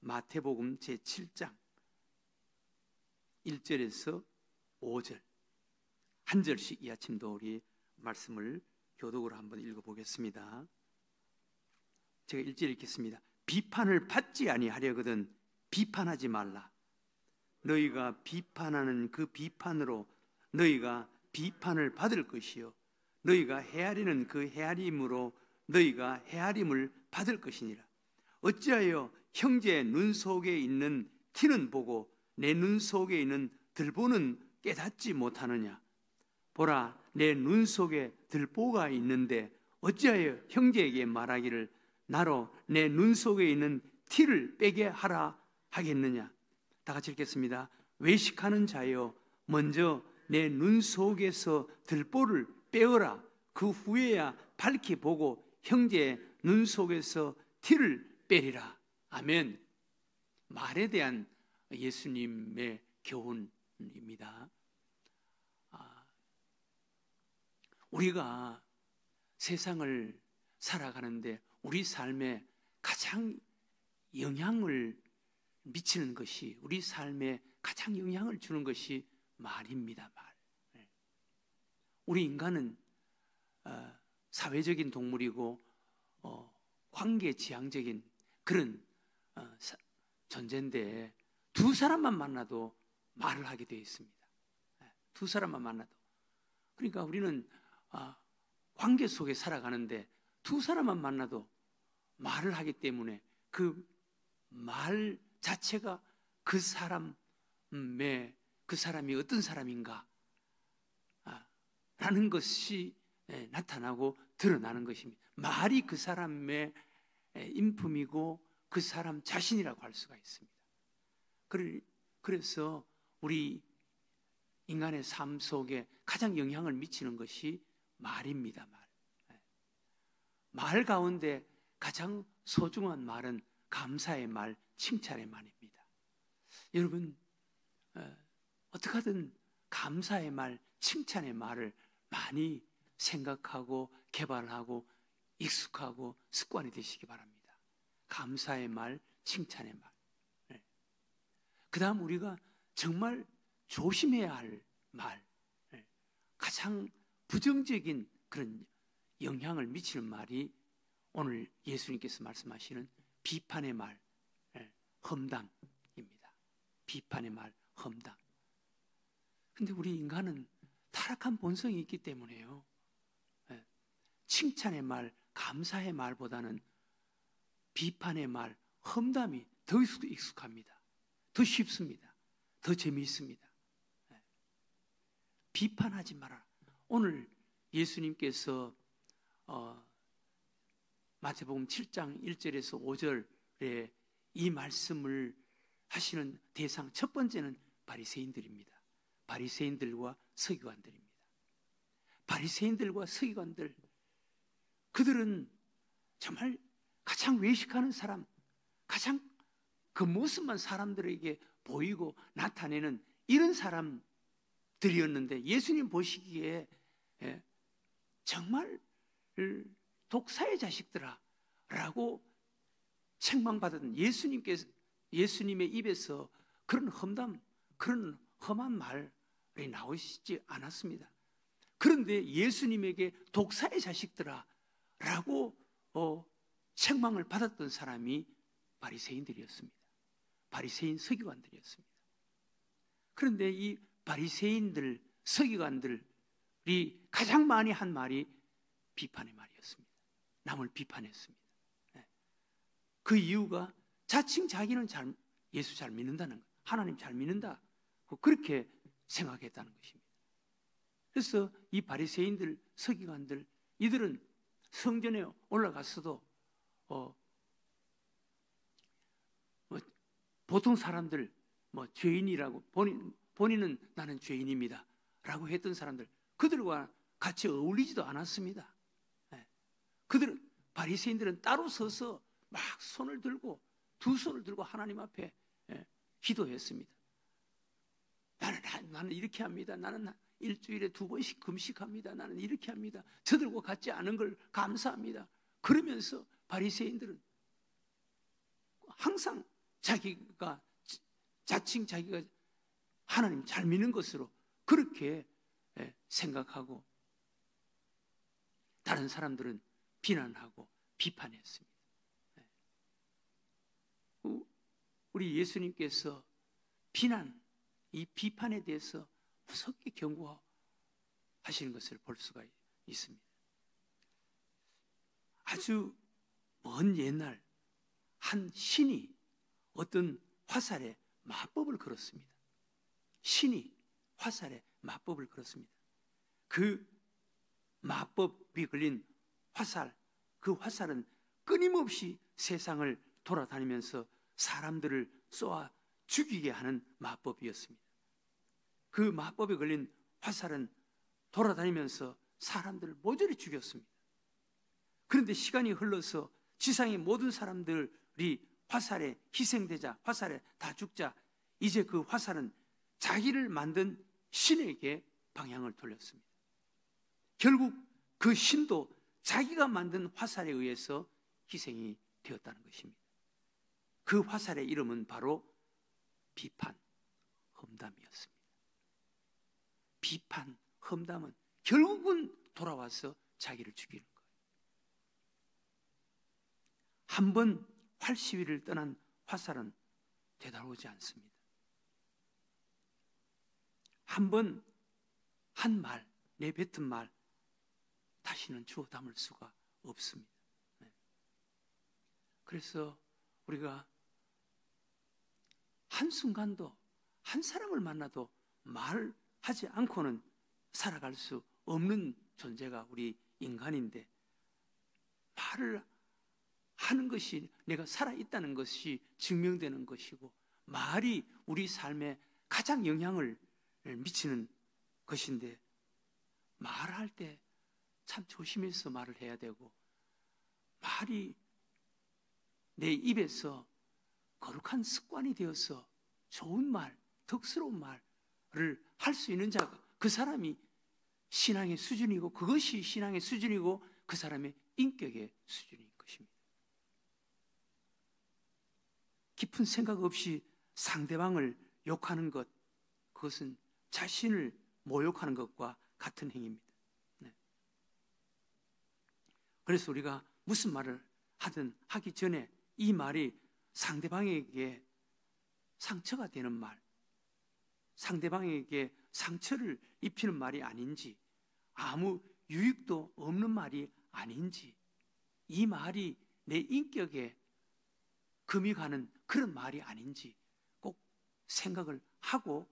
마태복음 제7장 1절에서 5절 한 절씩 이 아침도 우리 말씀을 교독으로 한번 읽어보겠습니다. 제가 1절 읽겠습니다. 비판을 받지 아니하려거든 비판하지 말라. 너희가 비판하는 그 비판으로 너희가 비판을 받을 것이요 너희가 헤아리는 그 헤아림으로 너희가 헤아림을 받을 것이니라. 어찌하여 형제의 눈 속에 있는 티는 보고 내 눈 속에 있는 들보는 깨닫지 못하느냐. 보라, 내 눈 속에 들보가 있는데 어찌하여 형제에게 말하기를 나로 내 눈 속에 있는 티를 빼게 하라 하겠느냐. 다 같이 읽겠습니다. 외식하는 자여, 먼저 내 눈 속에서 들보를 빼어라. 그 후에야 밝히 보고 형제의 눈 속에서 티를 빼리라. 아멘. 말에 대한 예수님의 교훈입니다. 우리가 세상을 살아가는데 우리 삶에 가장 영향을 미치는 것이, 우리 삶에 가장 영향을 주는 것이 말입니다. 말. 우리 인간은 사회적인 동물이고 관계지향적인 그런 존재인데 두 사람만 만나도 말을 하게 되어 있습니다. 두 사람만 만나도. 그러니까 우리는 관계 속에 살아가는데 두 사람만 만나도 말을 하기 때문에 그 말 자체가 그 사람이 어떤 사람인가 라는 것이 나타나고 드러나는 것입니다. 말이 그 사람의 인품이고 그 사람 자신이라고 할 수가 있습니다. 그래서 우리 인간의 삶 속에 가장 영향을 미치는 것이 말입니다. 말 가운데 가장 소중한 말은 감사의 말, 칭찬의 말입니다. 여러분, 어떻게 하든 감사의 말, 칭찬의 말을 많이 생각하고 개발하고 익숙하고 습관이 되시기 바랍니다. 감사의 말, 칭찬의 말. 그 다음 우리가 정말 조심해야 할 말, 가장 부정적인 그런 영향을 미치는 말이 오늘 예수님께서 말씀하시는 비판의 말, 험담입니다. 비판의 말, 험담. 근데 우리 인간은 타락한 본성이 있기 때문에요. 칭찬의 말, 감사의 말보다는 비판의 말, 험담이 더 익숙합니다. 더 쉽습니다. 더 재미있습니다. 비판하지 마라. 오늘 예수님께서 마태복음 7장 1절에서 5절에 이 말씀을 하시는 대상 첫 번째는 바리새인들입니다. 바리새인들과 서기관들입니다. 바리새인들과 서기관들, 그들은 정말 가장 외식하는 사람, 가장 그 모습만 사람들에게 보이고 나타내는 이런 사람들이었는데 예수님 보시기에 정말 독사의 자식들아 라고 책망받은 예수님의 입에서 그런 험담, 그런 험한 말이 나오시지 않았습니다. 그런데 예수님에게 독사의 자식들아 라고 책망을 받았던 사람이 바리새인들이었습니다. 바리새인 서기관들이었습니다. 그런데 이 바리새인들, 서기관들이 가장 많이 한 말이 비판의 말이었습니다. 남을 비판했습니다. 그 이유가 자칭 자기는 예수 잘 믿는다는 것, 하나님 잘 믿는다, 그렇게 생각했다는 것입니다. 그래서 이 바리새인들, 서기관들, 이들은 성전에 올라가서도 보통 사람들 죄인이라고 본인은 나는 죄인입니다 라고 했던 사람들, 그들과 같이 어울리지도 않았습니다. 그들은 바리새인들은 따로 서서 막 손을 들고 두 손을 들고 하나님 앞에 기도했습니다. 나는 이렇게 합니다. 나는 일주일에 2번씩 금식합니다. 나는 이렇게 합니다. 저들과 같지 않은 걸 감사합니다. 그러면서 바리새인들은 항상 자기가 자칭 자기가 하나님 잘 믿는 것으로 그렇게 생각하고 다른 사람들은 비난하고 비판했습니다. 우리 예수님께서 이 비판에 대해서 무섭게 경고하시는 것을 볼 수가 있습니다. 아주 먼 옛날 한 신이 어떤 화살에 마법을 걸었습니다. 신이 화살에 마법을 걸었습니다. 그 마법이 걸린 화살, 그 화살은 끊임없이 세상을 돌아다니면서 사람들을 쏘아 죽이게 하는 마법이었습니다. 그 마법에 걸린 화살은 돌아다니면서 사람들을 모조리 죽였습니다. 그런데 시간이 흘러서 지상의 모든 사람들이 화살에 희생되자, 화살에 다 죽자, 이제 그 화살은 자기를 만든 신에게 방향을 돌렸습니다. 결국 그 신도 자기가 만든 화살에 의해서 희생이 되었다는 것입니다. 그 화살의 이름은 바로 비판, 험담이었습니다. 비판, 험담은 결국은 돌아와서 자기를 죽이는 거예요. 한 번 활시위를 떠난 화살은 되돌아오지 않습니다. 한 번 한 말, 내뱉은 말 다시는 주워 담을 수가 없습니다. 그래서 우리가 한순간도 한 사람을 만나도 말하지 않고는 살아갈 수 없는 존재가 우리 인간인데, 말을 하는 것이 내가 살아있다는 것이 증명되는 것이고, 말이 우리 삶에 가장 영향을 미치는 것인데, 말할 때 참 조심해서 말을 해야 되고, 말이 내 입에서 거룩한 습관이 되어서 좋은 말, 덕스러운 말을 할 수 있는 자가 그 사람이 신앙의 수준이고, 그것이 신앙의 수준이고 그 사람의 인격의 수준인 것입니다. 깊은 생각 없이 상대방을 욕하는 것, 그것은 자신을 모욕하는 것과 같은 행위입니다. 그래서 우리가 무슨 말을 하든 하기 전에 이 말이 상대방에게 상처가 되는 말, 상대방에게 상처를 입히는 말이 아닌지, 아무 유익도 없는 말이 아닌지, 이 말이 내 인격에 금이 가는 그런 말이 아닌지 꼭 생각을 하고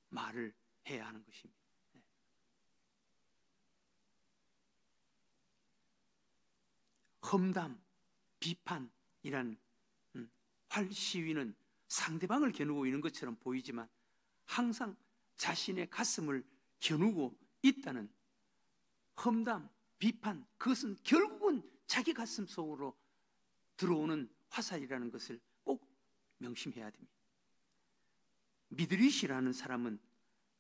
말을 해야 하는 것입니다. 험담, 비판이란 활시위는 상대방을 겨누고 있는 것처럼 보이지만 항상 자신의 가슴을 겨누고 있다는, 험담, 비판, 그것은 결국은 자기 가슴 속으로 들어오는 화살이라는 것을 꼭 명심해야 됩니다. 미드릿이라는 사람은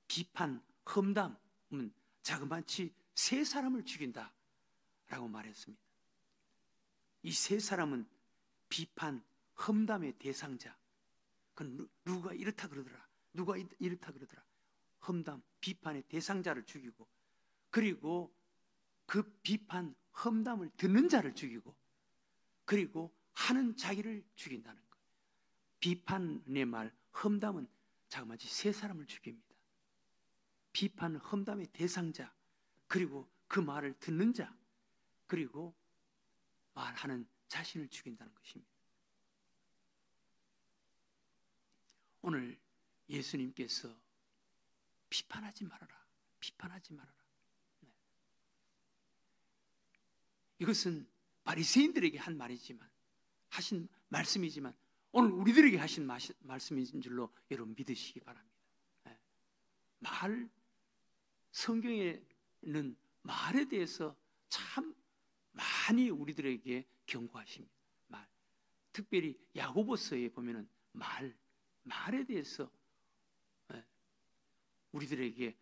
비판, 험담은 자그마치 3사람을 죽인다 라고 말했습니다. 이 3사람은 비판, 험담의 대상자. 누가 이렇다 그러더라, 누가 이렇다 그러더라. 험담, 비판의 대상자를 죽이고, 그리고 그 비판, 험담을 듣는 자를 죽이고, 그리고 하는 자기를 죽인다는 거예요. 비판의 말, 험담은 자그마치 3사람을 죽입니다. 비판, 험담의 대상자, 그리고 그 말을 듣는 자, 그리고 말하는 자신을 죽인다는 것입니다. 오늘 예수님께서 비판하지 말아라, 비판하지 말아라. 이것은 바리새인들에게 한 말이지만, 하신 말씀이지만, 오늘 우리들에게 하신 말씀인 줄로 여러분 믿으시기 바랍니다. 성경에는 말에 대해서 참 많이 우리들에게 경고하십니다. 말. 특별히 야고보서에 보면은 말에 대해서 우리들에게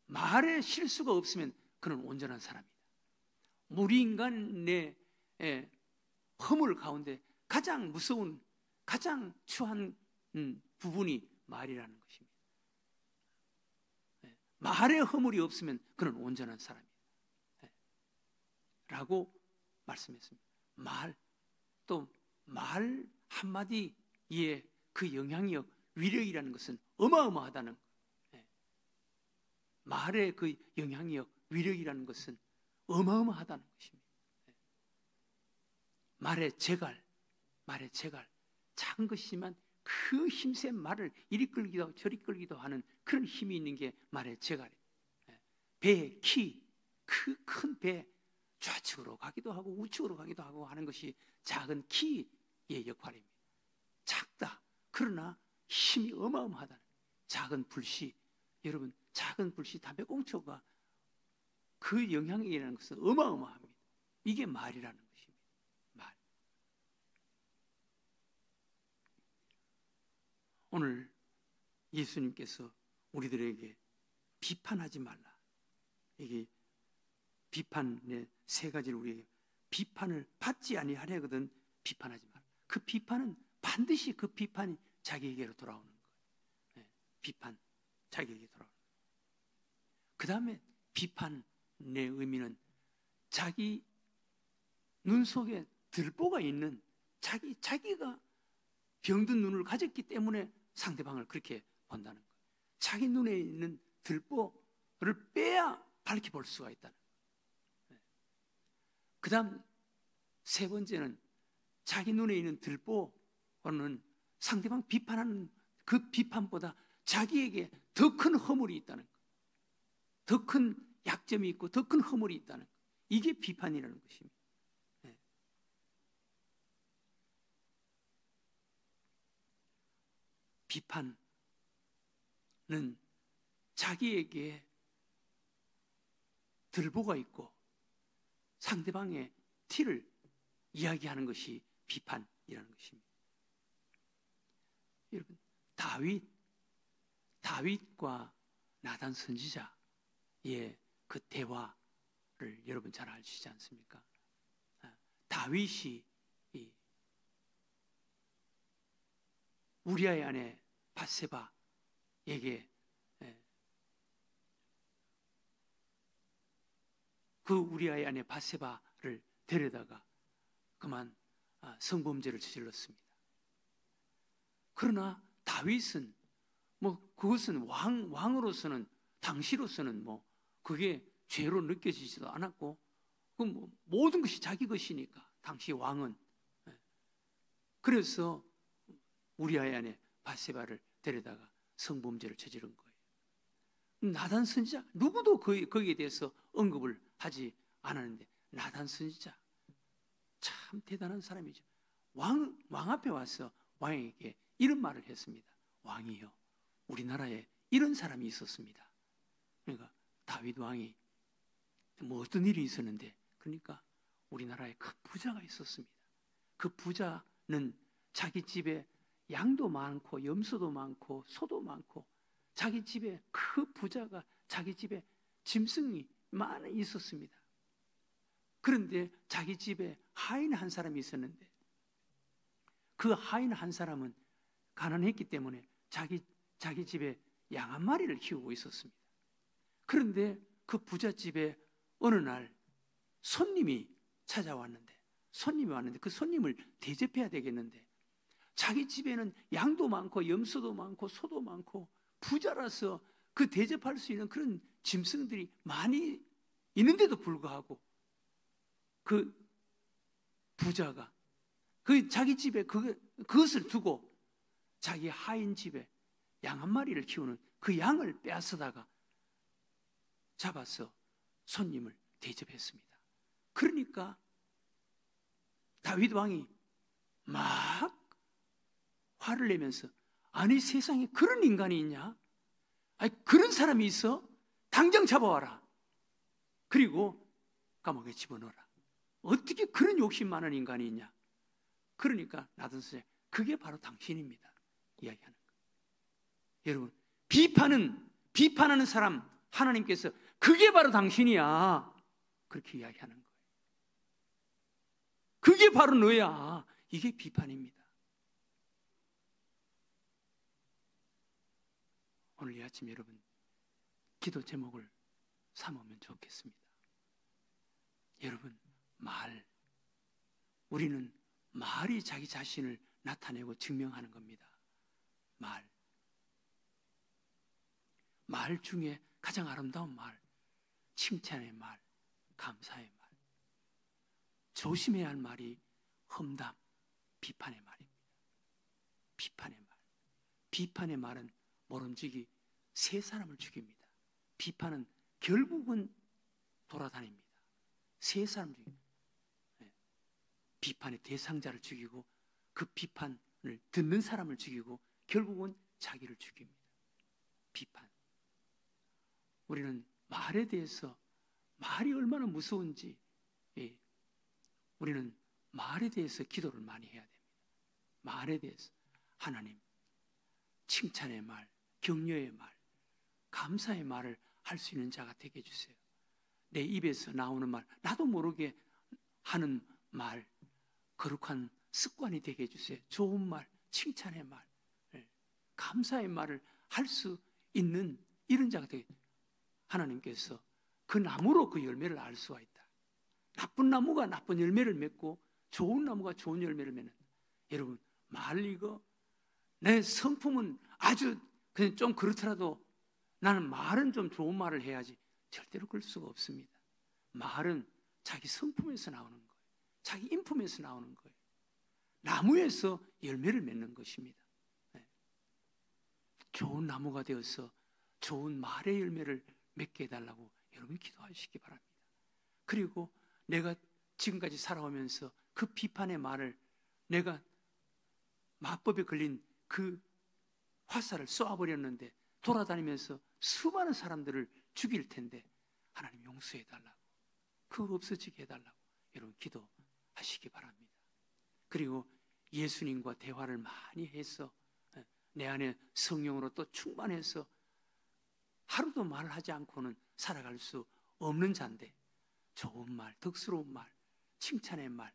말에 실수가 없으면 그는 온전한 사람이다. 우리 인간의 허물 가운데 가장 무서운, 가장 추한 부분이 말이라는 것입니다. 말에 허물이 없으면 그는 온전한 사람이에요. 라고 말씀했습니다. 또 말 한마디에 그 영향력, 위력이라는 것은 어마어마하다는 거예요. 말의 그 영향력, 위력이라는 것은 어마어마하다는 것입니다. 말의 재갈, 작은 것이지만 그 힘센 말을 이리 끌기도 저리 끌기도 하는 그런 힘이 있는 게 말의 재갈이에요. 배의 키, 그 큰 배, 좌측으로 가기도 하고 우측으로 가기도 하고 하는 것이 작은 키의 역할입니다. 작다. 그러나 힘이 어마어마하다. 작은 불씨, 여러분, 작은 불씨, 담배꽁초가 그 영향력이라는 것은 어마어마합니다. 이게 말이라는 것입니다. 말. 오늘 예수님께서 우리들에게 비판하지 말라. 이게 비판의 세 가지를 우리에게, 비판을 받지 아니하려거든 비판하지 말라. 그 비판은 반드시 그 비판이 자기에게로 돌아오는 거예요. 비판, 자기에게 돌아오는 거예요. 그 다음에 비판의 의미는 자기 눈 속에 들보가 있는, 자기가 병든 눈을 가졌기 때문에 상대방을 그렇게 본다는 거예요. 자기 눈에 있는 들보를 빼야 밝게 볼 수가 있다는 거예요. 그 다음 세 번째는 자기 눈에 있는 들보는 상대방 비판하는 그 비판보다 자기에게 더 큰 허물이 있다는 거예요. 더 큰 약점이 있고 더 큰 허물이 있다는 거예요. 이게 비판이라는 것입니다. 비판은 자기에게 들보가 있고 상대방의 티를 이야기하는 것이 비판이라는 것입니다. 여러분, 다윗과 나단 선지자의 그 대화를 여러분 잘 아시지 않습니까? 다윗이 우리아의 아내 밧세바에게 그 우리아의 아내 밧세바를 데려다가 그만 성범죄를 저질렀습니다. 그러나 다윗은 그것은 왕으로서는, 당시로서는 그게 죄로 느껴지지도 않았고, 모든 것이 자기 것이니까 당시 왕은. 그래서 우리아의 아내 밧세바를 데려다가 성범죄를 저지른 거예요. 나단 선지자 누구도 거기에 대해서 언급을 하지 않았는데 나단 선지자 참 대단한 사람이죠. 왕 앞에 와서 왕에게 이런 말을 했습니다. 왕이요, 우리나라에 이런 사람이 있었습니다. 그러니까 다윗 왕이 어떤 일이 있었는데, 그러니까 우리나라에 큰 부자가 있었습니다. 그 부자는 자기 집에 양도 많고 염소도 많고 소도 많고, 자기 집에 그 부자가 자기 집에 짐승이 많이 있었습니다. 그런데 자기 집에 하인 한 사람이 있었는데, 그 하인 한 사람은 가난했기 때문에 자기 집에 양 한 마리를 키우고 있었습니다. 그런데 그 부잣집에 어느 날 손님이 왔는데 그 손님을 대접해야 되겠는데, 자기 집에는 양도 많고 염소도 많고 소도 많고 부자라서 그 대접할 수 있는 그런 짐승들이 많이 있는데도 불구하고 그 부자가 그 자기 집에 그것을 두고 자기 하인 집에 양 한 마리를 키우는 그 양을 빼앗아다가 잡아서 손님을 대접했습니다. 그러니까 다윗 왕이 막 화를 내면서, 아니 세상에 그런 인간이 있냐? 아니 그런 사람이 있어? 당장 잡아와라. 그리고 감옥에 집어넣어라. 어떻게 그런 욕심 많은 인간이 있냐? 그러니까 나단 선지자, 그게 바로 당신입니다. 이야기하는 거예요. 여러분, 비판하는 사람 하나님께서 그게 바로 당신이야. 그렇게 이야기하는 거예요. 그게 바로 너야. 이게 비판입니다. 오늘 이 아침 여러분 기도 제목을 삼으면 좋겠습니다. 여러분, 우리는 말이 자기 자신을 나타내고 증명하는 겁니다. 말 중에 가장 아름다운 말, 칭찬의 말, 감사의 말. 조심해야 할 말이 험담, 비판의 말입니다. 비판의 말. 비판의 말은 모름지기 세 사람을 죽입니다. 비판은 결국은 돌아다닙니다. 세 사람 죽입니다. 비판의 대상자를 죽이고 그 비판을 듣는 사람을 죽이고 결국은 자기를 죽입니다. 비판. 우리는 말에 대해서 말이 얼마나 무서운지 우리는 말에 대해서 기도를 많이 해야 됩니다. 말에 대해서 하나님 칭찬의 말, 격려의 말, 감사의 말을 할 수 있는 자가 되게 해주세요. 내 입에서 나오는 말, 나도 모르게 하는 말, 거룩한 습관이 되게 해주세요. 좋은 말, 칭찬의 말, 감사의 말을 할 수 있는 이런 자가 되게 하나님께서 그 나무로 그 열매를 알 수가 있다. 나쁜 나무가 나쁜 열매를 맺고 좋은 나무가 좋은 열매를 맺는. 여러분, 말 이거 내 성품은 아주 그냥 좀 그렇더라도 나는 말은 좀 좋은 말을 해야지. 절대로 그럴 수가 없습니다. 말은 자기 성품에서 나오는 거예요. 자기 인품에서 나오는 거예요. 나무에서 열매를 맺는 것입니다. 좋은 나무가 되어서 좋은 말의 열매를 맺게 해달라고 여러분 기도하시기 바랍니다. 그리고 내가 지금까지 살아오면서 그 비판의 말을 내가 마법에 걸린 그 화살을 쏘아버렸는데 돌아다니면서 수많은 사람들을 죽일 텐데 하나님 용서해달라고, 그거 없어지게 해달라고 여러분 기도하시기 바랍니다. 그리고 예수님과 대화를 많이 해서 내 안에 성령으로 또 충만해서 하루도 말을 하지 않고는 살아갈 수 없는 자인데 좋은 말, 덕스러운 말, 칭찬의 말,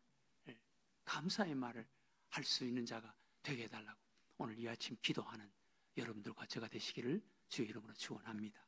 감사의 말을 할 수 있는 자가 되게 해달라고 오늘 이 아침 기도하는 여러분들과 제가 되시기를 주의 이름으로 축원합니다.